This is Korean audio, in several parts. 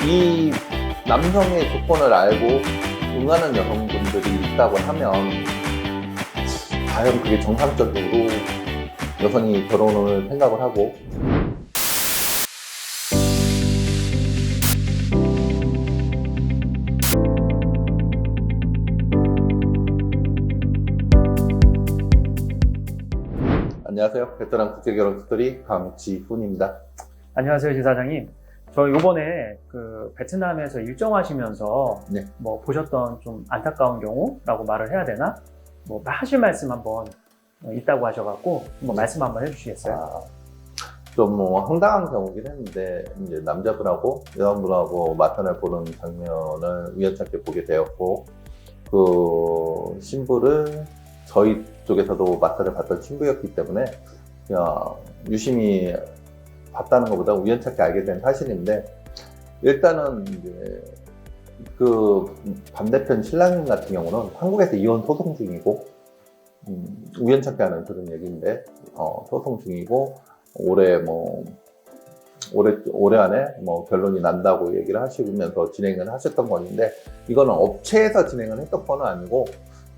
이 남성의 조건을 알고 응하는 여성분들이 있다고 하면 과연 그게 정상적으로 여성이 결혼을 생각을 하고 안녕하세요. 베테랑 국제결혼 스토리 강지훈입니다. 안녕하세요, 지사장님. 저 요번에 베트남에서 일정하시면서 네. 뭐 보셨던 좀 안타까운 경우라고 말을 해야 되나? 뭐 하실 말씀 한번 있다고 하셔갖고 한번 말씀 한번 해주시겠어요? 좀 뭐 황당한 경우긴 했는데 이제 남자분하고 여성분하고 마탄을 보는 장면을 우연찮게 보게 되었고 그 신부를 저희 쪽에서도 마탄을 봤던 친구였기 때문에 그냥 유심히 봤다는 것보다 우연찮게 알게 된 사실인데 일단은 이제 그 반대편 신랑님 같은 경우는 한국에서 이혼 소송 중이고 우연찮게 하는 그런 얘기인데 소송 중이고 올해 안에 결론이 난다고 얘기를 하시면서 진행을 하셨던 건데 이거는 업체에서 진행을 했던 건 아니고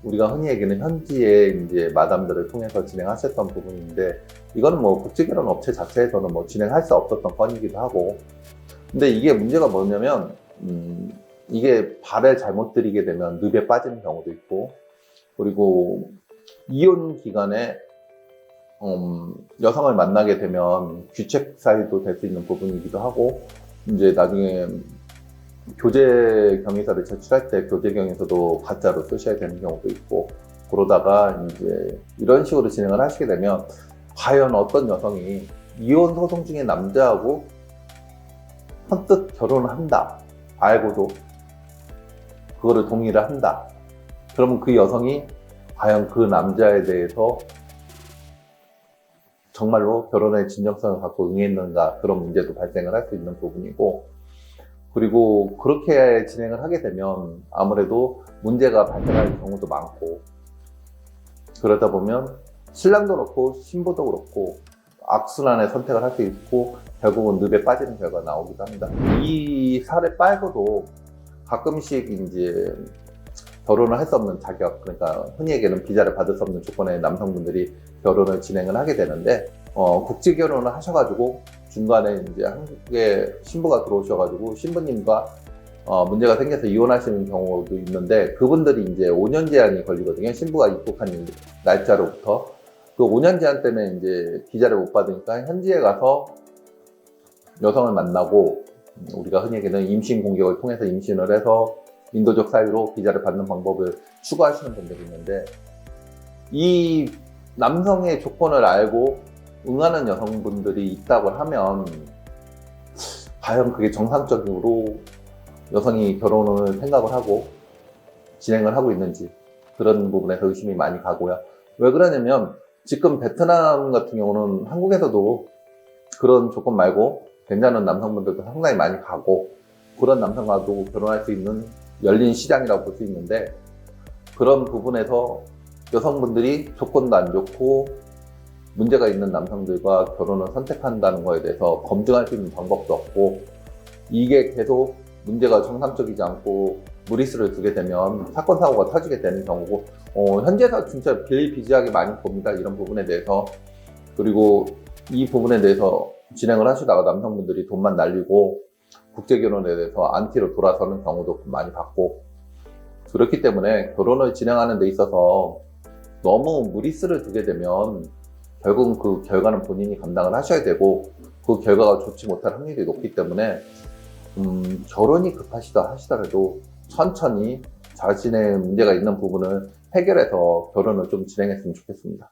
우리가 흔히 얘기하는 현지의 이제 마담들을 통해서 진행하셨던 부분인데 이거는 국제결혼 업체 자체에서는 진행할 수 없었던 건이기도 하고 근데 이게 문제가 뭐냐면 이게 발을 잘못 들이게 되면 늪에 빠지는 경우도 있고 그리고 이혼 기간에 여성을 만나게 되면 귀책 사유도 될 수 있는 부분이기도 하고 이제 나중에 교제 경위서를 제출할 때 교제 경위서도 가짜로 쓰셔야 되는 경우도 있고 그러다가 이제 이런 식으로 진행을 하시게 되면 과연 어떤 여성이 이혼 소송 중에 남자하고 선뜻 결혼을 한다 알고도 그거를 동의를 한다 그러면 그 여성이 과연 그 남자에 대해서 정말로 결혼의 진정성을 갖고 응했는가 그런 문제도 발생을 할 수 있는 부분이고 그리고 그렇게 진행을 하게 되면 아무래도 문제가 발생할 경우도 많고 그러다 보면 신랑도 그렇고 신부도 그렇고 악순환의 선택을 할 수 있고 결국은 늪에 빠지는 결과가 나오기도 합니다. 이 사례 빨고도 가끔씩 이제 결혼을 할 수 없는 자격, 그러니까 흔히 얘기하는 비자를 받을 수 없는 조건의 남성분들이 결혼을 진행을 하게 되는데 국제 결혼을 하셔가지고 중간에 이제 한국에 신부가 들어오셔가지고 신부님과 문제가 생겨서 이혼하시는 경우도 있는데 그분들이 이제 5년 제한이 걸리거든요. 신부가 입국한 날짜로부터 그 5년 제한 때문에 이제 비자를 못 받으니까 현지에 가서 여성을 만나고 우리가 흔히 얘기하는 임신 공격을 통해서 임신을 해서 인도적 사유로 비자를 받는 방법을 추구하시는 분들이 있는데 이 남성의 조건을 알고 응하는 여성분들이 있다고 하면 과연 그게 정상적으로 여성이 결혼을 생각을 하고 진행을 하고 있는지 그런 부분에서 의심이 많이 가고요. 왜 그러냐면 지금 베트남 같은 경우는 한국에서도 그런 조건 말고 괜찮은 남성분들도 상당히 많이 가고 그런 남성과도 결혼할 수 있는 열린 시장이라고 볼 수 있는데 그런 부분에서 여성분들이 조건도 안 좋고 문제가 있는 남성들과 결혼을 선택한다는 거에 대해서 검증할 수 있는 방법도 없고 이게 계속 문제가 정상적이지 않고 무리수를 두게 되면 사건 사고가 터지게 되는 경우고 현지에서 진짜 비일비재하게 많이 봅니다. 이런 부분에 대해서 그리고 이 부분에 대해서 진행을 하시다가 남성분들이 돈만 날리고 국제결혼에 대해서 안티로 돌아서는 경우도 많이 봤고 그렇기 때문에 결혼을 진행하는 데 있어서 너무 무리수를 두게 되면 결국은 그 결과는 본인이 감당을 하셔야 되고 그 결과가 좋지 못할 확률이 높기 때문에 결혼이 급하시다 하시더라도 천천히 자신의 문제가 있는 부분을 해결해서 결혼을 좀 진행했으면 좋겠습니다.